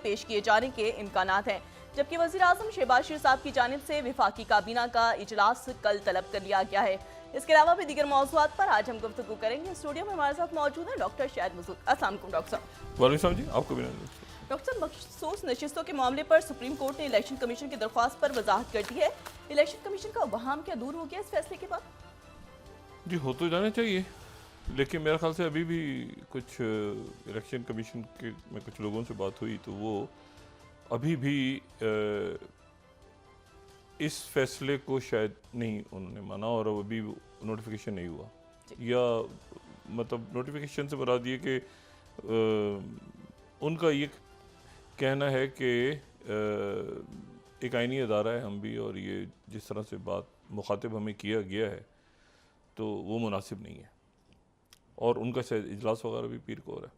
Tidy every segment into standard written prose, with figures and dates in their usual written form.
पेश किए जाने के इम्कानात हैं। जबकि वज़ीर-ए-आज़म शहबाज शरीफ साहब की जानिब से वफाकी काबीना का इजलास कल तलब कर लिया गया है। इसके अलावा भी दीगर मौज़ूआत पर आज हम गुफ्तगू करेंगे। स्टूडियो में हमारे साथ मौजूद है डॉक्टर शाहिद मसूद। अस्सलाम वालेकुम डॉक्टर साहब। वालेकुम जी, आपको भी डॉक्टर साहब, मखसूस नशिस्तों के मामले पर सुप्रीम कोर्ट ने इलेक्शन कमीशन की दरख्वास्त पर वजाहत कर दी है। इलेक्शन कमीशन का वहाम क्या दूर हो गया इस फैसले के बाद? जी, हो तो जाना चाहिए, लेकिन मेरे ख्याल से अभी भी कुछ इलेक्शन कमीशन के में कुछ लोगों से बात हुई तो वो अभी भी इस फैसले को शायद नहीं उन्होंने माना और अभी नोटिफिकेशन नहीं हुआ, या मतलब नोटिफिकेशन से बता दिए कि उनका ये कहना है कि एक आईनी अदारा है हम भी, और ये जिस तरह से बात मुखातिब हमें किया गया है तो वो मुनासिब नहीं है, और उनका शायद इजलास वगैरह भी पीर को हो रहा है।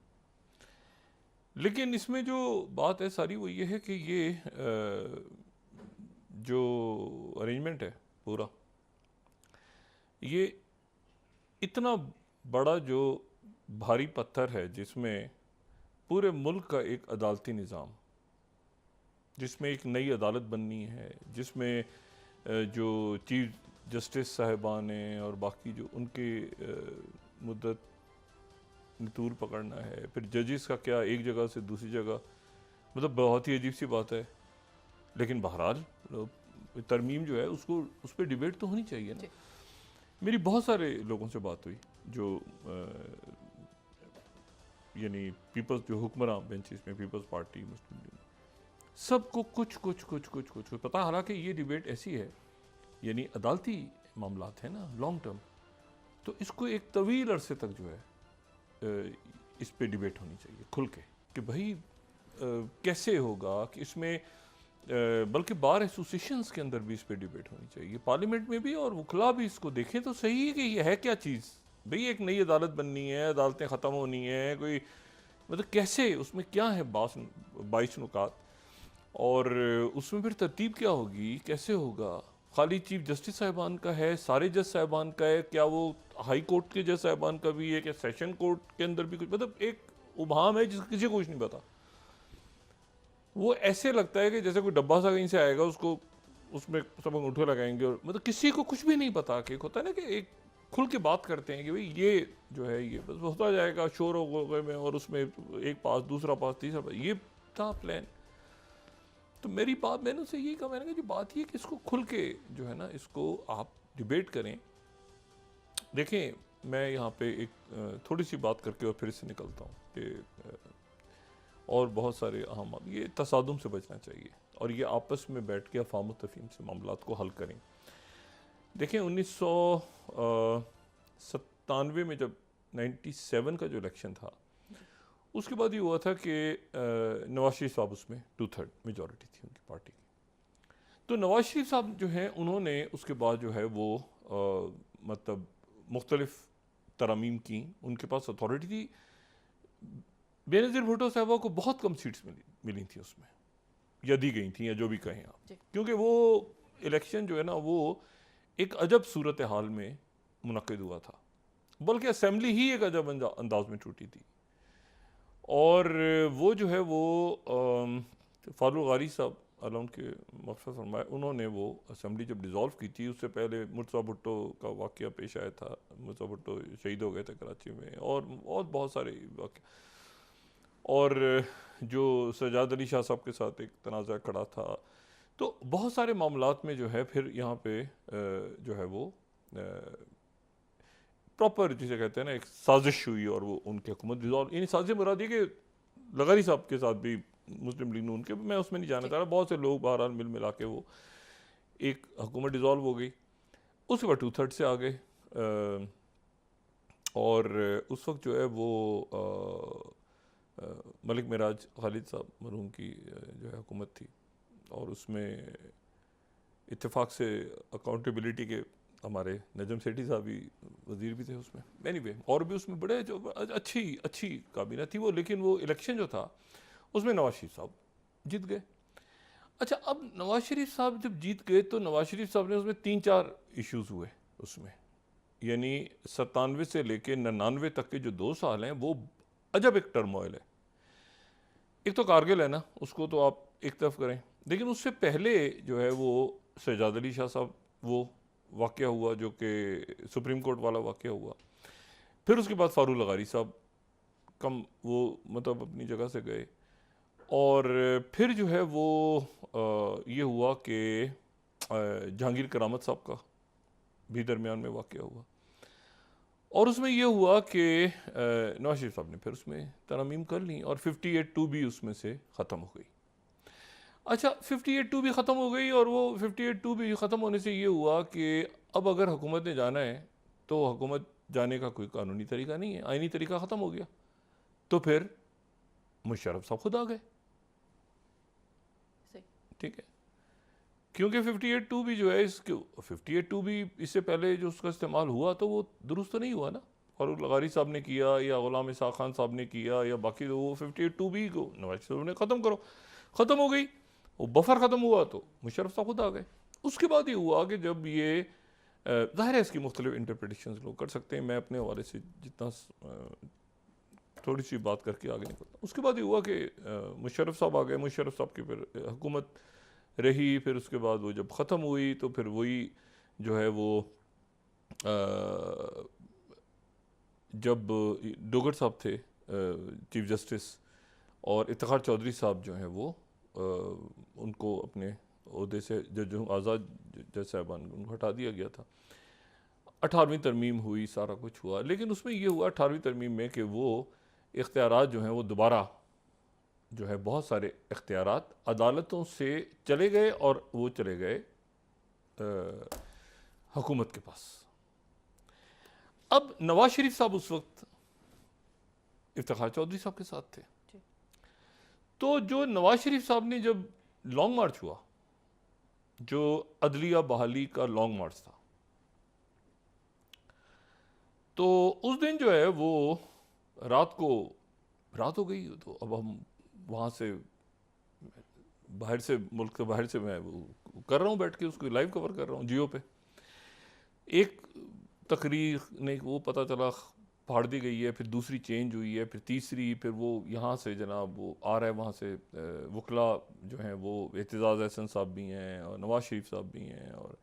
लेकिन इसमें जो बात है सारी वो ये है कि ये जो अरेंजमेंट है पूरा, ये इतना बड़ा जो भारी पत्थर है जिसमें पूरे मुल्क का एक अदालती निज़ाम, जिसमें एक नई अदालत बननी है, जिसमें जो चीफ जस्टिस साहिबान हैं और बाकी जो उनके मुद्दत नितूर पकड़ना है, फिर जजेस का क्या एक जगह से दूसरी जगह, मतलब बहुत ही अजीब सी बात है। लेकिन बहरहाल तरमीम जो है उसको उस पर डिबेट तो होनी चाहिए ना। मेरी बहुत सारे लोगों से बात हुई जो यानी पीपल्स जो हुक्मरान बेंचेस में पीपल्स पार्टी, मुस्लिम लीग, सबको कुछ पता। हालांकि ये डिबेट ऐसी है, यानी अदालती मामलात है ना, लॉन्ग टर्म, तो इसको एक तवील अरसे तक जो है इस पे डिबेट होनी चाहिए खुल के कि भाई कैसे होगा कि इसमें, बल्कि बार एसोसिएशंस के अंदर भी इस पे डिबेट होनी चाहिए, पार्लियामेंट में भी, और वकला भी इसको देखें तो सही है कि ये है क्या चीज़। भाई एक नई अदालत बननी है, अदालतें ख़त्म होनी है, कोई मतलब कैसे, उसमें क्या है 22 नुकात, और उसमें फिर तरतीब क्या होगी, कैसे होगा। खाली चीफ जस्टिस साहिबान का है, सारे जज साहिबान का है, क्या वो हाई कोर्ट के जज साहिबान का भी है, क्या सेशन कोर्ट के अंदर भी कुछ, मतलब एक उभाम है जिसका किसी को कुछ नहीं पता। वो ऐसे लगता है कि जैसे कोई डब्बा सा कहीं से आएगा, उसको उसमें सब अंगूठे लगाएंगे, और मतलब किसी को कुछ भी नहीं पता। कि होता है ना कि एक खुल के बात करते हैं कि भाई ये जो है ये बस होता जाएगा शोर हो में, और उसमें एक पास दूसरा पास तीसरा पास, ये था प्लान। तो मेरी बात, मैंने उससे यही कहा, मैंने कहा जी बात ये कि इसको खुल के जो है ना, इसको आप डिबेट करें। देखें, मैं यहाँ पे एक थोड़ी सी बात करके और फिर से निकलता हूँ कि और बहुत सारे अहम, ये तसादुम से बचना चाहिए और ये आपस में बैठ के अफ़ाम तफ़हीम से मामलात को हल करें। देखें 1997 में जब 97 का जो इलेक्शन था, उसके बाद ये हुआ था कि नवाज शरीफ साहब उसमें 2/3 मेजॉरिटी थी उनकी पार्टी की। तो नवाज शरीफ साहब जो हैं उन्होंने उसके बाद जो है वो मतलब मुख्तलिफ तरमीम की, उनके पास अथॉरिटी थी। बेनज़ीर भुट्टो साहबा को बहुत कम सीट्स मिली थी उसमें, या दी गई थी, या जो भी कहें आप, क्योंकि वो इलेक्शन जो है ना वो एक अजब सूरत हाल में मुनक़िद हुआ था, बल्कि असेंबली ही एक अजब अंदाज में टूटी थी। और वो जो है वो फारूक गारी साहब अल्लाह उनके मग़फ़िरत फरमाए, उन्होंने वो असेंबली जब डिज़ोल्व की थी, उससे पहले मुर्तज़ा भुट्टो का वाक़या पेश आया था। मुर्तज़ा भुट्टो शहीद हो गए थे कराची में, और बहुत सारे वाक़े, और जो सजाद अली शाह साहब के साथ एक तनाज़ा खड़ा था। तो बहुत सारे मामलात में जो है फिर यहाँ पे जो है वो प्रॉपर जिसे कहते हैं ना एक साजिश हुई, और वो उनकी हुकूमत डिज़ोल्व, यानी साजिश मुराद ये कि लगारी साहब के साथ भी मुस्लिम लीग नून के, मैं उसमें नहीं जाना चाह रहा, बहुत से लोग बहरहाल मिल मिला के वो एक हुकूमत डिज़ोल्व हो गई। उसके बाद 2/3 से आ गए, और उस वक्त जो है वो मलिक मिराज खालिद साहब मरहूम की जो है हुकूमत थी, और उसमें इत्तेफाक से अकाउंटेबिलिटी के हमारे नजम सेठी साहब भी वज़ीर भी थे उसमें, एनीवे, और भी उसमें बड़े जो अच्छी काबीना थी वो। लेकिन वो इलेक्शन जो था उसमें नवाज शरीफ साहब जीत गए। अच्छा, अब नवाज शरीफ साहब जब जीत गए तो नवाज शरीफ साहब ने उसमें 3-4 इश्यूज़ हुए उसमें, यानी 97 से लेके 99 तक के जो 2 साल हैं वो अजब एक टर्मोइल है। एक तो कारगिल है ना, उसको तो आप एक तरफ करें, लेकिन उससे पहले जो है वो शहजाद अली शाह साहब, वो वाक़या हुआ जो कि सुप्रीम कोर्ट वाला वाक़या हुआ। फिर उसके बाद फारूक लगारी साहब कम वो मतलब अपनी जगह से गए, और फिर जो है वो ये हुआ कि जहांगीर करामत साहब का भी दरमियान में वाक़या हुआ, और उसमें ये हुआ कि नवाज शरीफ साहब ने फिर उसमें तरमीम कर ली और 58(2) भी उसमें से ख़त्म हो गई। अच्छा, 58(2) भी ख़त्म हो गई, और वो 58(2) भी ख़त्म होने से ये हुआ कि अब अगर हुकूमत ने जाना है तो हुकूमत जाने का कोई कानूनी तरीका नहीं है, आइनी तरीका ख़त्म हो गया। तो फिर मुशर्रफ साहब खुद आ गए, ठीक है, क्योंकि 58(2) भी जो है, इसके 58(2) भी इससे पहले जो उसका इस्तेमाल हुआ तो वो दुरुस्त तो नहीं हुआ ना। फारूक लगारी साहब ने किया या गुलाम इसाक खान साहब ने किया या बाकी, तो वो 58(2) भी को नवाज शरीफ ने ख़त्म करो, ख़त्म हो गई, वो बफर ख़त्म हुआ तो मुशर्रफ साहब खुद आ गए। उसके बाद ये हुआ कि जब ये ज़ाहिर है इसकी मुख्तलिफ इंटरप्रिटेशन लोग कर सकते हैं, मैं अपने हवाले से जितना थोड़ी सी बात करके आगे निकलता। उसके बाद ये हुआ कि मुशर्रफ साहब आ गए, मुशर्रफ साहब की फिर हुकूमत रही, फिर उसके बाद वो जब ख़त्म हुई तो फिर वही जो है वो जब डोगर साहब थे चीफ जस्टिस, और इफ्तिखार चौधरी साहब जो हैं वो उनको अपने ओहदे से जज आज़ाद जज साहबान उनको हटा दिया गया था। 18वीं तरमीम हुई, सारा कुछ हुआ, लेकिन उसमें ये हुआ 18वीं तरमीम में कि वो इख्तियारात जो हैं वो दोबारा जो है बहुत सारे इख्तियारात अदालतों से चले गए, और वो चले गए हुकूमत के पास। अब नवाज शरीफ साहब उस वक्त इफ्तिखार चौधरी साहब के साथ थे, तो जो नवाज शरीफ साहब ने जब लॉन्ग मार्च हुआ, जो अदलिया बहाली का लॉन्ग मार्च था, तो उस दिन जो है वो रात हो गई, तो अब हम वहाँ से बाहर से, मुल्क के बाहर से मैं वो कर रहा हूँ, बैठ के उसको लाइव कवर कर रहा हूँ जियो पे। एक तकरीर ने वो पता चला फाड़ दी गई है, फिर दूसरी चेंज हुई है, फिर तीसरी, फिर वो यहाँ से जनाब वो आ रहा है, वहाँ से वकला जो हैं वो एतजाज़ एहसन साहब भी हैं और नवाज शरीफ साहब भी हैं, और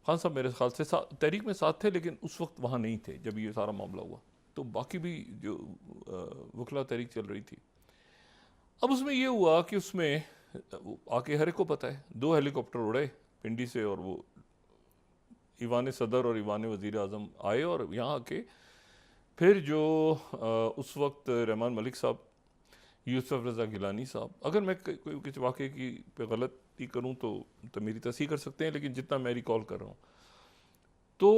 खान साहब मेरे ख्याल से तहरीक में साथ थे, लेकिन उस वक्त वहाँ नहीं थे जब ये सारा मामला हुआ। तो बाकी भी जो वकला तहरीक चल रही थी। अब उसमें ये हुआ कि उसमें आके हर एक को पता है 2 हेलीकॉप्टर उड़े पिंडी से, और वो ईवान सदर और ईवान वज़ीर आज़म आए, और यहाँ आके फिर जो उस वक्त रहमान मलिक साहब, यूसुफ रज़ा गिलानी साहब, अगर मैं कोई किसी वाक़े की पे गलती करूँ तो मेरी तस्हीह कर सकते हैं, लेकिन जितना मैं रिकॉल कर रहा हूँ तो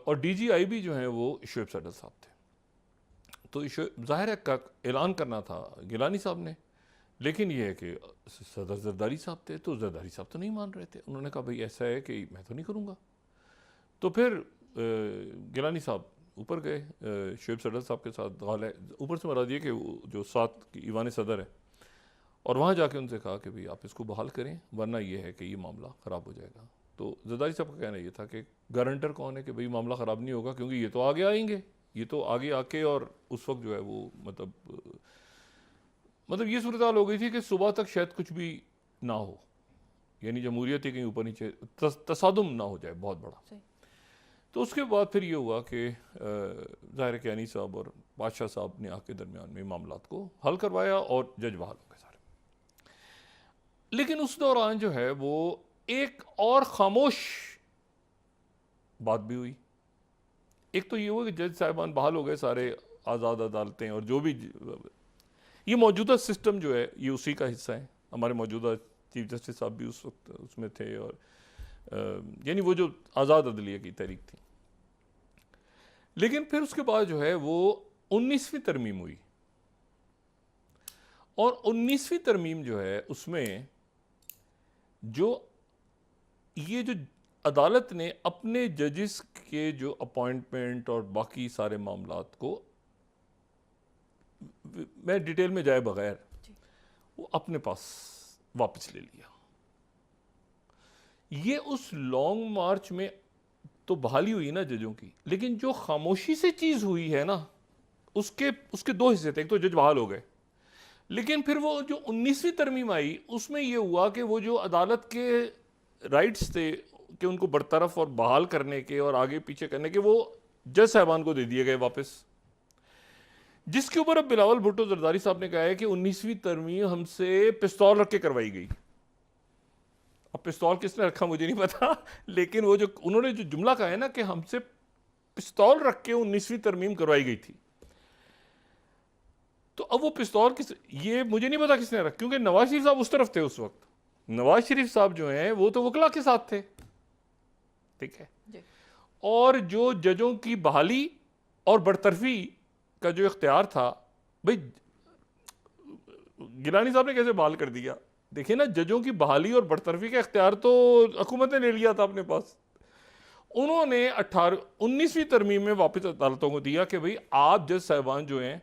और DGIB जो हैं वो शोएब सदर साहब थे। तो ज़ाहिर है का ऐलान करना था गिलानी साहब ने, लेकिन ये है कि सदर जरदारी साहब थे, तो जरदारी साहब तो नहीं मान रहे थे। उन्होंने कहा भाई ऐसा है कि मैं तो नहीं करूँगा। तो फिर गिलानी साहब ऊपर गए शोएब सदर साहब के साथ, ऊपर से मरा दिए कि जो साथ ईवान सदर है, और वहाँ जाके उनसे कहा कि भाई आप इसको बहाल करें, वरना ये है कि ये मामला ख़राब हो जाएगा। तो जरदारी साहब का कहना ये था कि गारंटर कौन है कि भाई मामला ख़राब नहीं होगा, क्योंकि ये तो आगे आएंगे, ये तो आगे आके, और उस वक्त जो है वो मतलब ये सूरत हाल हो गई थी कि सुबह तक शायद कुछ भी ना हो, यानी जमहूरियत ही कहीं ऊपर नीचे तसादुम ना हो जाए बहुत बड़ा। तो उसके बाद फिर ये हुआ कि ज़ाहिर कियानी साहब और बादशाह साहब ने आके दरमियान में मामलात को हल करवाया, और जज बहाल हो गए सारे। लेकिन उस दौरान जो है वो एक और खामोश बात भी हुई। एक तो ये हुआ कि जज साहिबान बहाल हो गए सारे, आज़ाद अदालतें, और जो भी ये मौजूदा सिस्टम जो है ये उसी का हिस्सा है। हमारे मौजूदा चीफ जस्टिस साहब भी उस वक्त उसमें थे, और यानी वो जो आज़ाद अदलिया की तहरीक थी। लेकिन फिर उसके बाद जो है वो 19वीं तरमीम हुई, और 19वीं तरमीम जो है उसमें जो ये जो अदालत ने अपने जजेस के जो अपॉइंटमेंट और बाकी सारे मामलात को, मैं डिटेल में जाए बगैर, वो अपने पास वापस ले लिया। ये उस लॉन्ग मार्च में तो बहाली हुई ना जजों की, लेकिन जो खामोशी से चीज़ हुई है ना, उसके 2 हिस्से थे। एक तो जज बहाल हो गए, लेकिन फिर वो जो 19वीं तरमीम आई उसमें ये हुआ कि वो जो अदालत के राइट्स थे कि उनको बरतरफ और बहाल करने के और आगे पीछे करने के, वो जज साहबान को दे दिए गए वापस, जिसके ऊपर अब बिलावल भुट्टो जरदारी साहब ने कहा है कि 19वीं तरमीम हमसे पिस्तौल रख के करवाई गई। अब पिस्तौल किसने रखा मुझे नहीं पता, लेकिन वो जो उन्होंने जो जुमला कहा है ना कि हमसे पिस्तौल रख के 19वीं तरमीम करवाई गई थी, तो अब वो पिस्तौल किस, ये मुझे नहीं पता किसने रखा, क्योंकि नवाज शरीफ साहब उस तरफ थे उस वक्त। नवाज शरीफ साहब जो हैं वो तो वकला के साथ थे, ठीक है जी। और जो जजों की बहाली और बरतरफी का जो इख्तियार था, भाई गिलानी साहब ने कैसे बहाल कर दिया? देखिए ना, जजों की बहाली और बरतरफी का इख्तियार तो हुकूमत ने ले लिया था अपने पास। उन्होंने 19वीं तरमीम में वापस अदालतों को दिया कि भाई आप जज साहिबान जो हैं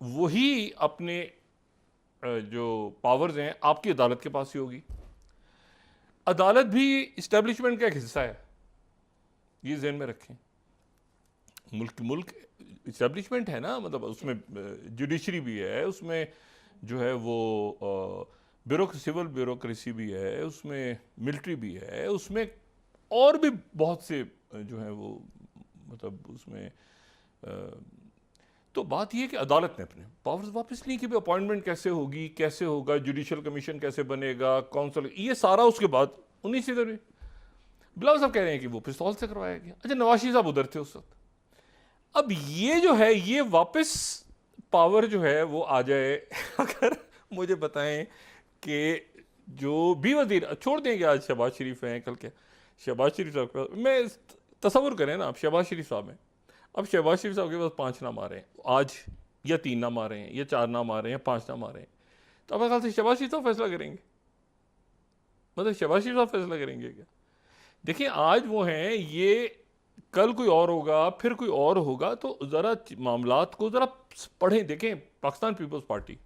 वही अपने जो पावर्स हैं आपकी अदालत के पास ही होगी। अदालत भी इस्टेब्लिशमेंट का एक हिस्सा है, ये जहन में रखें। मुल्क इस्टेब्लिशमेंट है ना, मतलब उसमें जुडिशरी भी है, उसमें जो है वो सिविल ब्यूरोक्रेसी भी है, उसमें मिलिट्री भी है, उसमें और भी बहुत से जो है वो मतलब उसमें तो बात यह कि अदालत ने अपने पावर्स वापस ली कि अपॉइंटमेंट कैसे होगी, कैसे होगा, जुडिशल कमीशन कैसे बनेगा, काउंसिल, ये सारा उसके बाद 19वीं तरमीम। बिलावल साहब कह रहे हैं कि वो पिस्तौल से करवाया गया। अच्छा, नवाज शरीफ साहब उधर थे उस वक्त। अब ये जो है ये वापस पावर जो है वो आ जाए अगर मुझे बताएं कि जो भी वजीर छोड़ देंगे, आज शहबाज शरीफ हैं, कल के शहबाज शरीफ साहब, मैं तसव्वुर करें ना, अब शहबाज शरीफ साहब हैं, अब शहबाज शरीफ साहब के पास 5 नाम आ रहे हैं आज, या 3 नाम आ रहे हैं, या 4 नाम आ रहे हैं, 5 नाम आ रहे हैं, तो अपने ख्याल से शहबाज शरीफ साहब फैसला करेंगे? मतलब शहबाज शरीफ साहब फैसला करेंगे क्या? देखिए आज वो हैं, ये कल कोई और होगा, फिर कोई और होगा, तो ज़रा मामलात को ज़रा पढ़ें, देखें। पाकिस्तान पीपल्स पार्टी,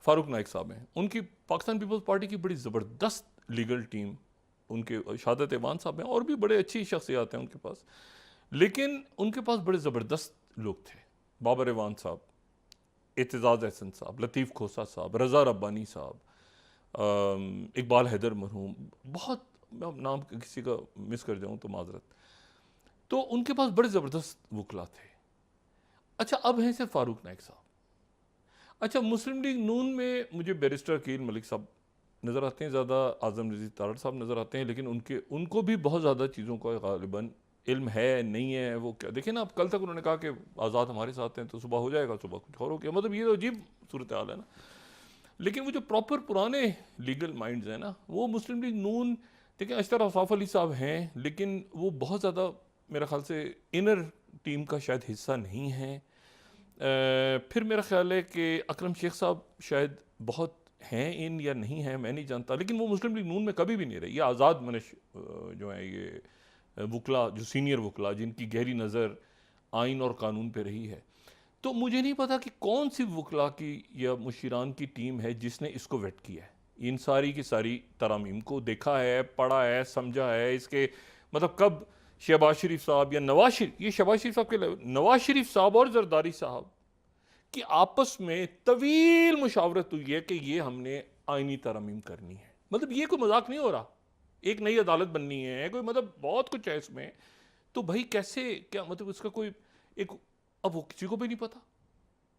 फारूक नाइक साहब हैं, उनकी पाकिस्तान पीपल्स पार्टी की बड़ी ज़बरदस्त लीगल टीम, उनके शादत ऐवान साहब हैं, और भी बड़े अच्छी शख्सियात हैं उनके पास, लेकिन उनके पास बड़े ज़बरदस्त लोग थे। बाबर ऐवान साहब, एतजाज़ एहसन साहब, लतीफ़ खोसा साहब, रज़ा रब्बानी साहब, इकबाल हैदर मरहूम, बहुत, मैं नाम किसी का मिस कर जाऊँ तो माजरत, तो उनके पास बड़े ज़बरदस्त वकला थे। अच्छा, अब हैं सिर्फ फारूक नाइक साहब। अच्छा, मुस्लिम लीग नून में मुझे बैरिस्टर अकील मलिक साहब नज़र आते हैं ज़्यादा, आज़म रज़ी तारड़ साहब नज़र आते हैं, लेकिन उनको भी बहुत ज़्यादा चीज़ों का गालिबन इल्म है नहीं है, वो क्या, देखिए ना, अब कल तक उन्होंने कहा कि आज़ाद हमारे साथ हैं, तो सुबह हो जाएगा, सुबह कुछ और हो गया, मतलब ये तो अजीब सूरत हाल है ना। लेकिन वो जो प्रॉपर पुराने लीगल माइंड्स हैं ना, वो मुस्लिम लीग नून, देखिए अशतर अफाफ अली साहब हैं, लेकिन वो बहुत ज़्यादा मेरा ख्याल से इनर टीम का शायद हिस्सा नहीं है। फिर मेरा ख्याल है कि अकरम शेख साहब शायद बहुत हैं इन, या नहीं हैं, मैं नहीं जानता, लेकिन वो मुस्लिम लीग नून में कभी भी नहीं रहे। ये आज़ाद मनश जो है, ये वकला, जो सीनियर वकला, जिनकी गहरी नज़र आइन और कानून पे रही है, तो मुझे नहीं पता कि कौन सी वकला की या मुशीरान की टीम है जिसने इसको वेट किया है, इन सारी की सारी तरामीम को देखा है, पढ़ा है, समझा है, इसके मतलब कब शहबाज शरीफ साहब या नवाज शरीफ, ये शहबाज शरीफ साहब के नवाज शरीफ साहब और जरदारी साहब की आपस में तवील मुशावरत हुई है कि ये हमने आइनी तरामीम करनी है। मतलब ये कोई मजाक नहीं हो रहा, एक नई अदालत बननी है, कोई मतलब बहुत कुछ है इसमें। तो भाई कैसे, क्या मतलब इसका कोई एक, अब वो किसी को भी नहीं पता,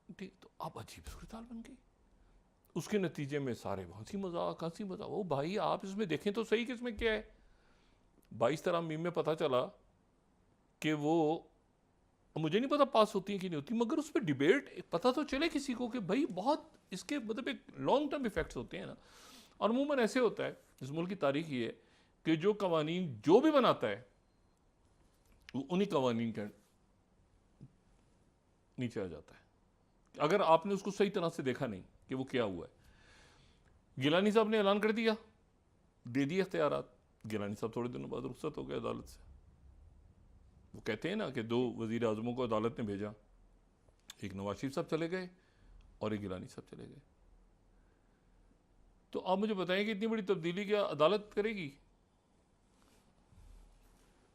ठीक, तो अब अजीब सूरत हाल बन गई। उसके नतीजे में सारे हंसी मजाक, वो भाई आप इसमें देखें तो सही कि इसमें क्या है। 22 तरामीम में पता चला कि वो, मुझे नहीं पता पास होती है कि नहीं होती, मगर उस पर डिबेट पता तो चले किसी को कि भाई बहुत इसके मतलब एक लॉन्ग टर्म इफेक्ट्स होते हैं ना। और अमूमन ऐसे होता है, इस मुल्क की तारीख ये है कि जो कवानीन जो भी बनाता है वो उन्हीं कवानीन के नीचे आ जाता है, अगर आपने उसको सही तरह से देखा नहीं कि वो क्या हुआ है। गिलानी साहब ने ऐलान कर दिया, दे दिए इख्तियारात, गिलानी साहब थोड़े दिनों बाद रुखसत हो गए अदालत से। वो कहते हैं ना कि 2 वज़ीर आज़मों को अदालत ने भेजा, एक नवाज शरीफ साहब चले गए और एक गिलानी साहब चले गए। तो आप मुझे बताएं कि इतनी बड़ी तब्दीली क्या अदालत करेगी?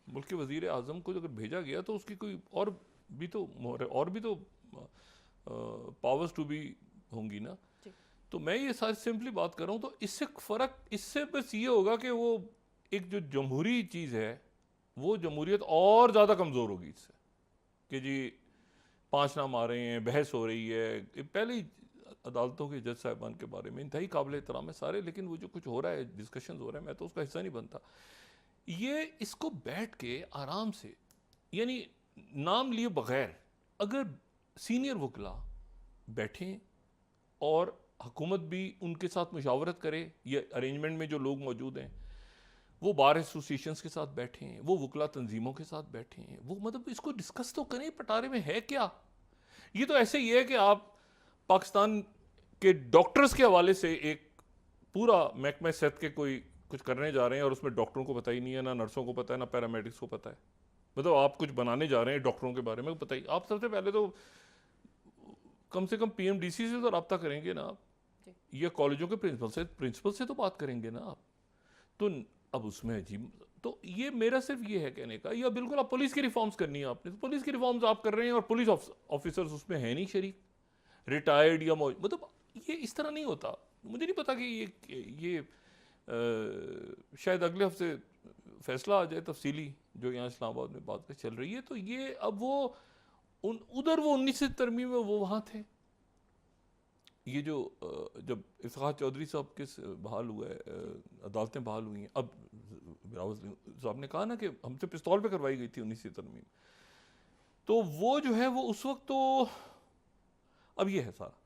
मुल्क के वज़ीर आज़म को अगर भेजा गया तो उसकी कोई और भी तो पावर्स टू बी होंगी ना, जी। तो मैं ये सारी सिंपली बात कर रहा हूँ, तो इससे फ़र्क इससे बस ये होगा कि वो एक जो जमहूरी चीज़ है वो जमहूरियत और ज़्यादा कमज़ोर होगी इससे, कि जी 5 नाम आ रहे हैं, बहस हो रही है। पहले ही अदालतों के जज साहिबान के बारे में इंतहाई काबिल एहतराम है सारे, लेकिन वो जो कुछ हो रहा है, डिस्कशन हो रहा है, मैं तो उसका हिस्सा नहीं बनता। ये इसको बैठ के आराम से, यानी नाम लिए बगैर अगर सीनियर वकला बैठें और हुकूमत भी उनके साथ मुशावरत करे, ये अरेंजमेंट में जो लोग मौजूद हैं वो बार एसोसिएशंस के साथ बैठें, वो वकला तंजीमों के साथ बैठें, वो मतलब इसको डिस्कस तो करें पटारे में है क्या। ये तो ऐसे ही है कि आप पाकिस्तान के डॉक्टर्स के हवाले से एक पूरा महकमा सेहत के कोई कुछ करने जा रहे हैं और उसमें डॉक्टरों को पता ही नहीं है, ना नर्सों को पता है, ना पैरामेडिक्स को पता है। मतलब आप कुछ बनाने जा रहे हैं डॉक्टरों के बारे में, बताइए। आप सबसे पहले तो कम से कम पीएमडीसी से तो रब्ता करेंगे ना आप, या कॉलेजों के प्रिंसिपल से तो बात करेंगे ना आप। तो अब उसमें अजीब, तो ये मेरा सिर्फ ये है कहने का, या बिल्कुल आप पुलिस की रिफॉर्म्स करनी है आपने, तो पुलिस की रिफॉर्म्स आप कर रहे हैं और पुलिस ऑफिसर्स उसमें है नहीं शरीक, रिटायर्ड या मतलब ये इस तरह नहीं होता। मुझे नहीं पता कि ये शायद अगले हफ्ते फैसला आ जाए तफसीली, जो यहाँ इस्लामाबाद में बात चल रही है। तो ये अब वो उधर वो 19वीं तरमीम में वो वहाँ थे, ये जो जब इफ्तिखार चौधरी साहब के बहाल हुआ है, अदालतें बहाल हुई हैं, अब बिलावल साहब ने कहा ना कि हमसे पिस्तौल पे करवाई गई थी 19वीं तरमीम, तो वो जो है वो उस वक्त, तो अब ये है सारा,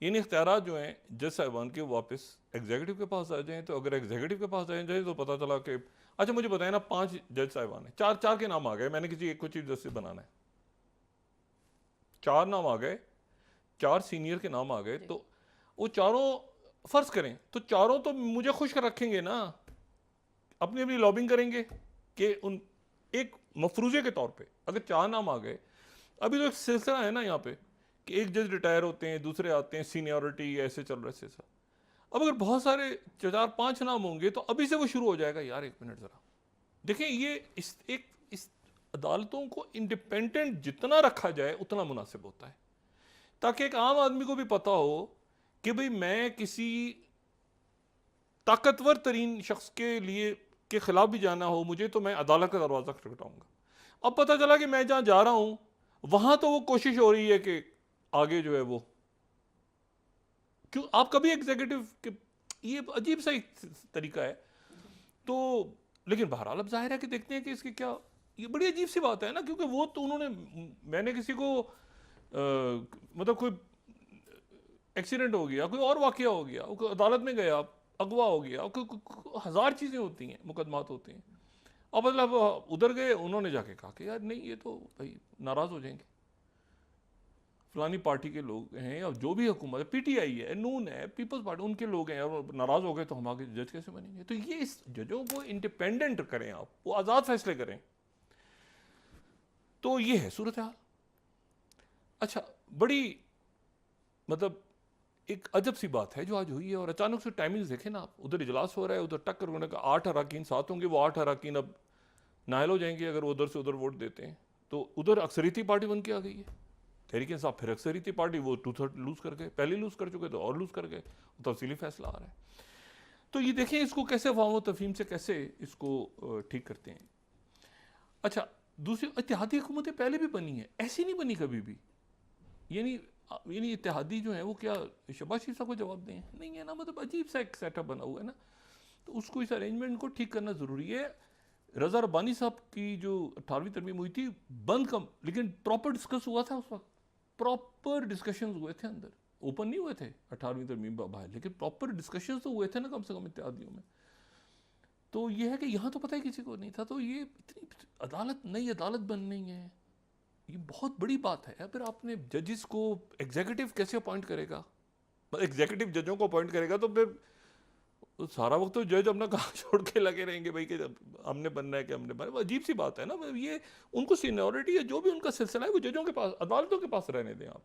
इन इख्तियारात जो हैं जज साहिबान के वापस एग्जीक्यूटिव के पास आ जाएं। तो अगर एग्जीक्यूटिव के पास आ जाए तो पता चला कि अच्छा मुझे बताएं ना, 5 जज साहिबान हैं, चार के नाम आ गए, मैंने किसी एक को चीफ जस्टिस बनाना है, 4 नाम आ गए, 4 सीनियर के नाम आ गए, तो वो चारों फर्ज करें तो चारों तो मुझे खुश रखेंगे ना, अपनी अपनी लॉबिंग करेंगे कि उन एक मफरूजे के तौर पे अगर 4 नाम आ गए। अभी तो एक सिलसिला है ना यहाँ पे कि एक जज रिटायर होते हैं, दूसरे आते हैं, सीनियरिटी ऐसे चल रहा है सिलसिला। अब अगर बहुत सारे 4-5 नाम होंगे तो अभी से वो शुरू हो जाएगा, यार एक मिनट ज़रा देखें, ये इस अदालतों को इंडिपेंडेंट जितना रखा जाए उतना मुनासिब होता है, ताकि एक आम आदमी को भी पता हो कि भाई मैं किसी ताकतवर तरीन शख्स के लिए के खिलाफ भी जाना हो मुझे, तो मैं अदालत का दरवाज़ा खटखटाऊंगा। अब पता चला कि मैं जहाँ जा रहा हूँ वहाँ तो वो कोशिश हो रही है कि आगे जो है वो, क्यों आप कभी एग्जीक्यूटिव के, ये अजीब सा एक तरीका है। तो लेकिन बहरहाल अब जाहिर है कि देखते हैं कि इसकी क्या, ये बड़ी अजीब सी बात है ना, क्योंकि वो तो उन्होंने, मैंने किसी को मतलब कोई एक्सीडेंट हो गया, कोई और वाकया हो गया, कोई अदालत में गया, अगवा हो गया, कोई 1000 चीज़ें होती हैं, मुकदमात होते हैं। अब मतलब उधर गए, उन्होंने जाके कहा कि यार नहीं ये तो भाई नाराज़ हो जाएंगे, फलानी पार्टी के लोग हैं, और जो भी हुकूमत है, पीटीआई है, नून है, पीपल्स पार्टी, उनके लोग हैं, और नाराज़ हो गए तो हम आगे जज कैसे बनेंगे। तो ये इस जजों को इंडिपेंडेंट करें आप, वो आज़ाद फैसले करें, तो ये है सूरत हाल। अच्छा, बड़ी मतलब एक अजब सी बात है जो आज हुई है, और अचानक से टाइमिंग्स देखें ना आप, उधर इजलास हो रहा है, उधर टक्कर होने का 8 अरकान साथ होंगे, वो 8 अरकान अब नायल हो जाएंगे अगर वो उधर से उधर वोट देते हैं। तो उधर अक्सरियती पार्टी बन के आ गई है तहरीक इंसाफ, फिर अक्सरियती पार्टी, वो 2/3 लूज़ कर गए, पहले लूज़ कर चुके तो और लूज़ कर गए, तफसीली फैसला आ रहा है। तो ये देखें इसको कैसे अवाम तफहीम से कैसे इसको ठीक करते हैं। अच्छा, दूसरी इत्तेहादी हुकूमतें पहले भी बनी है, ऐसी नहीं बनी कभी भी, यानी इत्तेहादी जो है वो क्या शहबाज शरीफ साहब को जवाब दें, नहीं है ना, मतलब अजीब सा एक सेटअप बना हुआ है ना। तो उसको, इस अरेंजमेंट को ठीक करना ज़रूरी है। रज़ा रब्बानी साहब की जो 18वीं तरमीम हुई थी बंद कम, लेकिन प्रॉपर डिस्कस हुआ था उस वक्त, प्रॉपर डिस्कशन हुए थे अंदर, ओपन नहीं हुए थे 18वीं तरमीम बाहर, लेकिन प्रॉपर डिस्कशन तो हुए थे ना कम से कम इत्तेहादियों में। तो ये है कि यहाँ तो पता ही किसी को नहीं था। तो ये इतनी अदालत, नई अदालत बन रही है, ये बहुत बड़ी बात है। फिर आपने जजेस को एग्जीक्यूटिव कैसे अपॉइंट करेगा, एग्जीक्यूटिव जजों को अपॉइंट करेगा, तो फिर सारा वक्त तो जज अपना काम छोड़ के लगे रहेंगे भाई कि हमने बनना है कि हमने बनना है। अजीब सी बात है ना, ये उनको सीनियरिटी है, जो भी उनका सिलसिला है वो जजों के पास, अदालतों के पास रहने दें आप,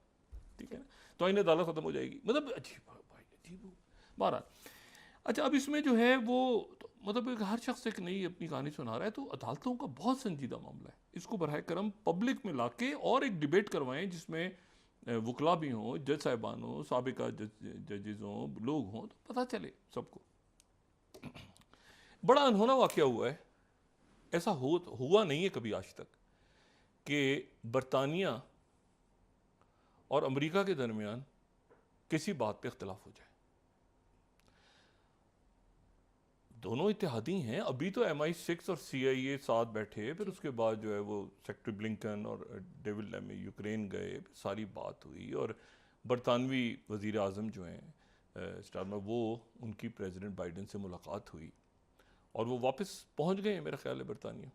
ठीक है ना, तो इन अदालत ख़त्म हो जाएगी। मतलब अजीब भाई, अजीब बारह। अच्छा, अब इसमें जो है वो तो, मतलब हर शख्स एक नई अपनी कहानी सुना रहा है, तो अदालतों का बहुत संजीदा मामला है, इसको बरए करम पब्लिक में लाके और एक डिबेट करवाएं जिसमें वकला भी हों, जज साहिबान हों, साबिका जजेस हों, लोग हों, तो पता चले सबको। बड़ा अनहोना वाक़या हुआ है, ऐसा हुआ नहीं है कभी आज तक कि बरतानिया और अमेरिका के दरमियान किसी बात पे इख्तलाफ हो जाए। दोनों इत्तेहादी हैं। अभी तो MI6 और CIA साथ बैठे, फिर उसके बाद जो है वो सेक्रेटरी ब्लिंकन और डेविड लैमी यूक्रेन गए, सारी बात हुई, और बरतानवी वज़ीर आज़म जो हैं स्टारमर, वो उनकी प्रेसिडेंट बाइडन से मुलाकात हुई और वो वापस पहुंच गए हैं मेरा ख्याल है बरतानिया।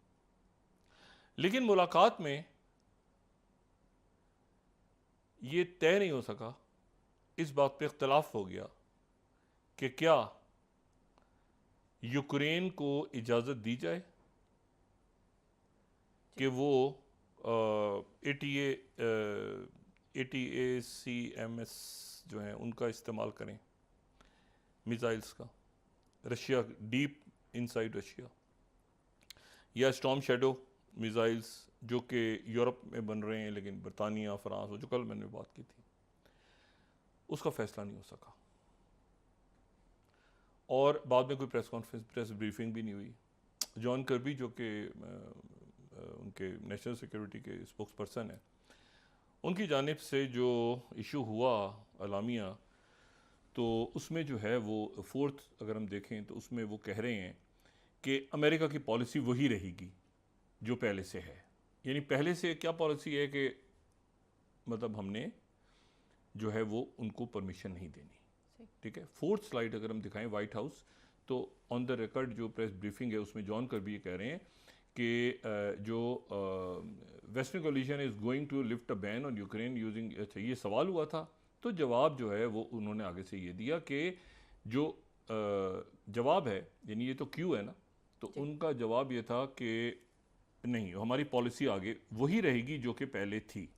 लेकिन मुलाकात में ये तय नहीं हो सका, इस बात पे इख्तलाफ हो गया कि क्या यूक्रेन को इजाज़त दी जाए कि वो ATACMS जो हैं उनका इस्तेमाल करें, मिसाइल्स का, रशिया, डीप इनसाइड रशिया, या स्टॉर्म शैडो मिसाइल्स जो कि यूरोप में बन रहे हैं लेकिन बरतानिया, फ्रांस, जो कल मैंने बात की थी, उसका फैसला नहीं हो सका। और बाद में कोई प्रेस कॉन्फ्रेंस, प्रेस ब्रीफिंग भी नहीं हुई। जॉन कर्बी जो कि उनके नेशनल सिक्योरिटी के स्पोक्स पर्सन हैं, उनकी जानिब से जो इशू हुआ अलामिया, तो उसमें जो है वो फोर्थ अगर हम देखें तो उसमें वो कह रहे हैं कि अमेरिका की पॉलिसी वही रहेगी जो पहले से है। यानी पहले से क्या पॉलिसी है कि मतलब हमने जो है वो उनको परमिशन नहीं देनी। ठीक है। फोर्थ स्लाइड अगर हम दिखाएं व्हाइट हाउस, तो ऑन द रिकॉर्ड जो प्रेस ब्रीफिंग है उसमें जॉन कर्बी ये कह रहे हैं कि जो western coalition is going to lift a ban on Ukraine using, अच्छा ये सवाल हुआ था, तो जवाब जो है वो उन्होंने आगे से ये दिया कि जो जवाब है, यानी ये तो क्यू है ना, तो उनका जवाब ये था कि नहीं, हमारी पॉलिसी आगे वही रहेगी जो कि पहले थी।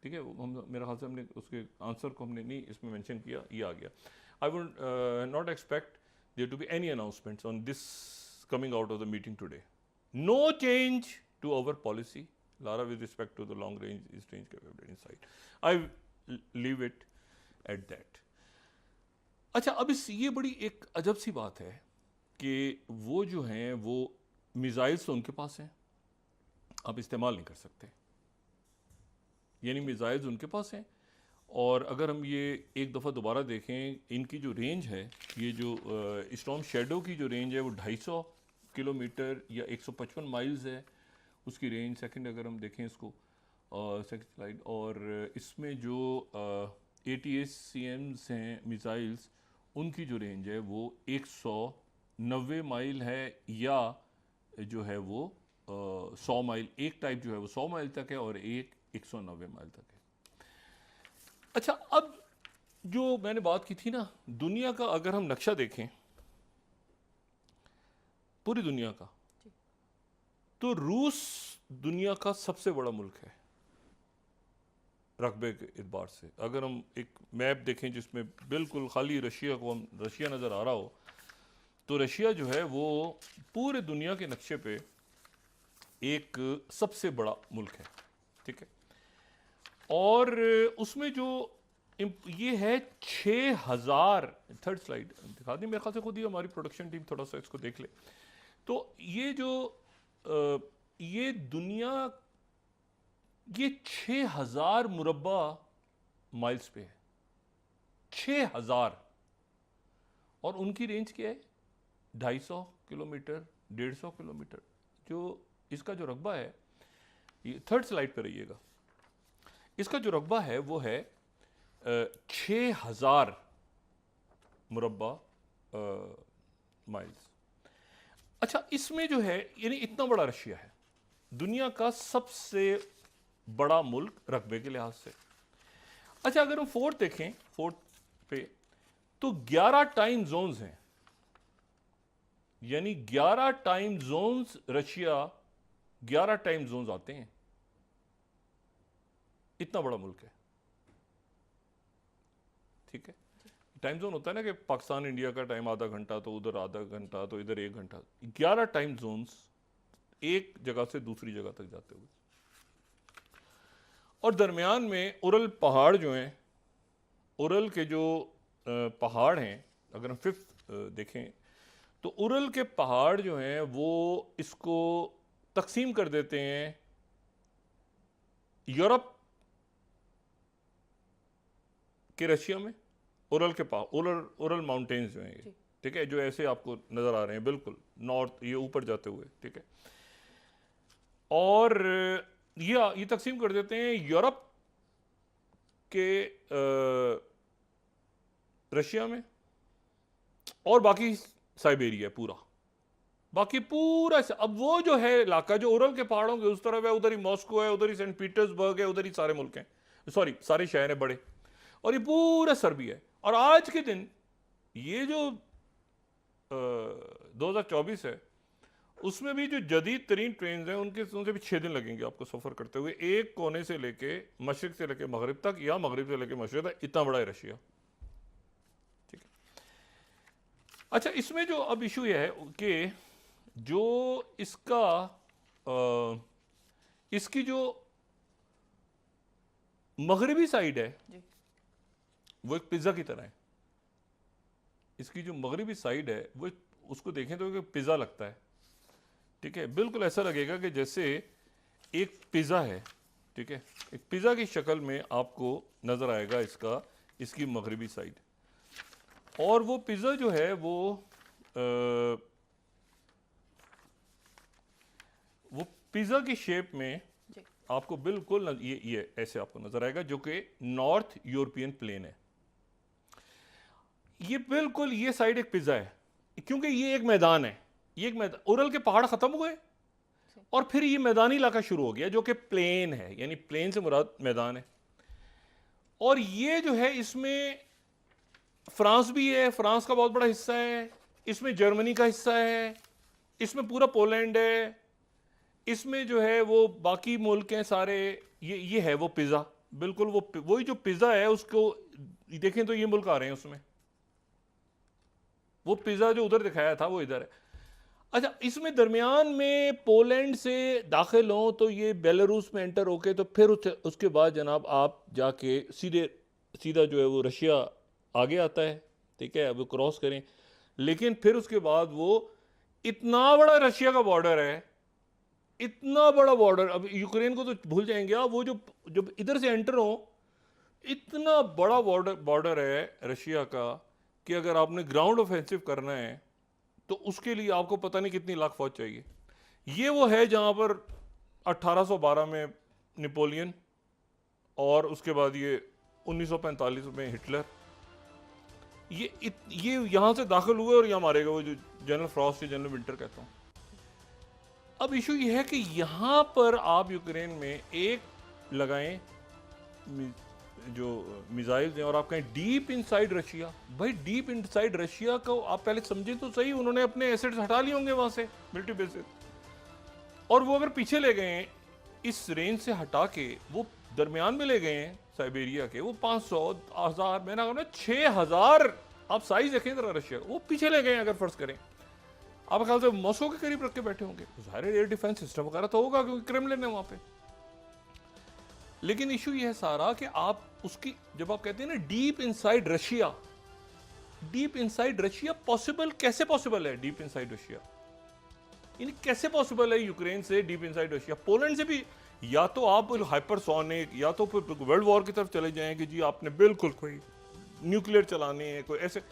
ठीक है। हम मेरा ख्याल से हमने उसके आंसर को हमने नहीं इसमें मेंशन किया, ये आ गया। I would not expect there to be any announcements on this coming out of the meeting today. No change to our policy Lara with respect to the long range capability inside. I leave it at that. अच्छा, अब ये बड़ी एक अजब सी बात है कि वो जो हैं वो मिसाइल्स तो उनके पास हैं, आप इस्तेमाल नहीं कर सकते, यानी मिसाइल्स उनके पास हैं। और अगर हम ये एक दफ़ा दोबारा देखें, इनकी जो रेंज है, ये जो स्टॉर्म शैडो की जो रेंज है वो 250 किलोमीटर या 155 माइल्स है उसकी रेंज। सेकंड अगर हम देखें इसको, सेकंड स्लाइड, और इसमें जो ATACMS हैं मिसाइल्स, उनकी जो रेंज है वो 190 माइल है, या जो है वो 100 माइल। एक टाइप जो है वो 100 माइल तक है और एक 190 माइल तक है। अच्छा, अब जो मैंने बात की थी ना, दुनिया का अगर हम नक्शा देखें, पूरी दुनिया का, तो रूस दुनिया का सबसे बड़ा मुल्क है रकबे के एतबार से। अगर हम एक मैप देखें जिसमें बिल्कुल खाली रशिया को रशिया नज़र आ रहा हो, तो रशिया जो है वो पूरे दुनिया के नक्शे पे एक सबसे बड़ा मुल्क है। ठीक है। और उसमें जो ये है 6000, थर्ड स्लाइड दिखा दी मेरे ख्याल से, खुद ही हमारी प्रोडक्शन टीम थोड़ा सा इसको देख ले। तो ये जो ये दुनिया, ये 6000 मुरब्बा माइल्स पे है, 6000, और उनकी रेंज क्या है 250 किलोमीटर, 150 किलोमीटर। जो इसका जो रकबा है, ये थर्ड स्लाइड पे रहिएगा, इसका जो रकबा है वो है 6000 मुरब्बा माइल्स। अच्छा, इसमें जो है यानी इतना बड़ा रशिया है, दुनिया का सबसे बड़ा मुल्क रकबे के लिहाज से। अच्छा, अगर हम फोर्थ देखें, फोर्थ पे तो 11 टाइम जोन्स हैं, यानी 11 time zones Russia, 11 time zones आते हैं, इतना बड़ा मुल्क है। ठीक है। टाइम जोन होता है ना कि पाकिस्तान इंडिया का टाइम आधा घंटा, तो उधर आधा घंटा, तो इधर 1 घंटा। 11 टाइम जोन्स एक जगह से दूसरी जगह तक जाते हुए। और दरमियान में उरल पहाड़ जो हैं, उरल के जो पहाड़ हैं, अगर हम फिफ्थ देखें तो उरल के पहाड़ जो हैं वो इसको तकसीम कर देते हैं यूरोप के रशिया में। उरल के पहाड़, उरल माउंटेन्स जो हैं ये, ठीक है, जो ऐसे आपको नजर आ रहे हैं बिल्कुल नॉर्थ, ये ऊपर जाते हुए, ठीक है। और ये तकसीम कर देते हैं यूरोप के रशिया में, और बाकी साइबेरिया पूरा, बाकी पूरा। अब वो जो है इलाका जो उरल के पहाड़ों के उस तरफ है, उधर ही मॉस्को है, उधर ही सेंट पीटर्सबर्ग है, उधर ही सारे मुल्क हैं, सॉरी सारे शहर हैं बड़े, और ये पूरा सर्बिया है। और आज के दिन ये जो 2024 है उसमें भी जो जदीद तरीन ट्रेन हैं उनसे भी 6 दिन लगेंगे आपको सफ़र करते हुए, एक कोने से लेके मशरिक से लेके मगरिब तक, या मगरिब से लेके मशरिक तक, इतना बड़ा है रशिया, ठीक है। अच्छा, इसमें जो अब इशू यह है कि जो इसकी जो मगरिबी साइड है वो एक पिज़्ज़ा की तरह है। इसकी जो मगरिबी साइड है वो उसको देखें तो एक पिज़्ज़ा लगता है, ठीक है, बिल्कुल ऐसा लगेगा कि जैसे एक पिज़्ज़ा है, ठीक है, एक पिज़्ज़ा की शक्ल में आपको नज़र आएगा इसकी मगरिबी साइड। और वो पिज़्ज़ा जो है वो पिज़्ज़ा की शेप में आपको बिल्कुल ये ऐसे आपको नज़र आएगा, जो कि नॉर्थ यूरोपियन प्लेन है। ये बिल्कुल ये साइड एक पिज़्ज़ा है, क्योंकि ये एक मैदान है, ये एक मैदान, उरल के पहाड़ खत्म हुए और फिर ये मैदानी इलाका शुरू हो गया जो कि प्लेन है, यानी प्लेन से मुराद मैदान है। और ये जो है इसमें फ्रांस भी है, फ्रांस का बहुत बड़ा हिस्सा है, इसमें जर्मनी का हिस्सा है, इसमें पूरा पोलैंड है, इसमें जो है वो बाकी मुल्क हैं सारे। ये है वो पिज़्ज़ा, बिल्कुल वही जो पिज़्ज़ा है उसको देखें तो ये मुल्क आ रहे हैं उसमें, वो पिज़्ज़ा जो उधर दिखाया था वो इधर है। अच्छा, इसमें दरमियान में पोलैंड से दाखिल हो तो ये बेलारूस में एंटर होके तो फिर उसके बाद जनाब आप जाके सीधा जो है वो रशिया आगे आता है, ठीक है, अब वो क्रॉस करें, लेकिन फिर उसके बाद वो इतना बड़ा रशिया का बॉर्डर है, इतना बड़ा बॉर्डर, अब यूक्रेन को तो भूल जाएंगे आप, वो जो इधर से एंटर हो, इतना बड़ा बॉर्डर है रशिया का कि अगर आपने ग्राउंड ऑफेंसिव करना है तो उसके लिए आपको पता नहीं कितनी लाख फौज चाहिए। ये वो है जहां पर 1812 में नेपोलियन और उसके बाद ये 1945 में हिटलर, ये यहां से दाखिल हुए और यहां मारे गए, वो जो जनरल फ्रॉस्ट या जनरल विंटर कहता हूं। अब इशू ये है कि यहां पर आप यूक्रेन में एक लगाएं जो मिसाइल्स हैं और आप कहें डीप इनसाइड रशिया, भाई डीप इनसाइड रशिया को आप पहले समझें तो सही, उन्होंने अपने एसेट्स हटा लिए होंगे वहां से, मिलिट्री बेसिस, और वो अगर पीछे ले गए हैं इस रेंज से हटा के, वो दरमियान में ले गए हैं साइबेरिया के, वो 500, 1000, मैंने कहा 6000, आप साइज देखें जरा रशिया, वो पीछे ले गए हैं। अगर फर्ज करें आप ख्याल से मॉस्को के करीब रख के बैठे होंगे, ज़ाहिर एयर डिफेंस सिस्टम वगैरह तो होगा क्योंकि क्रेमलिन है वहां पे। लेकिन इशू ये है सारा कि आप उसकी, जब आप कहते हैं ना deep inside Russia, deep inside Russia possible, कैसे पॉसिबल है डीप इनसाइड रशिया, यानी कैसे पॉसिबल है यूक्रेन से डीप इनसाइड रशिया, पोलैंड से भी? या तो आप हाइपरसोनिक, या तो फिर वर्ल्ड वॉर की तरफ चले जाएं कि जी आपने बिल्कुल कोई न्यूक्लियर चलाने हैं, कोई ऐसे,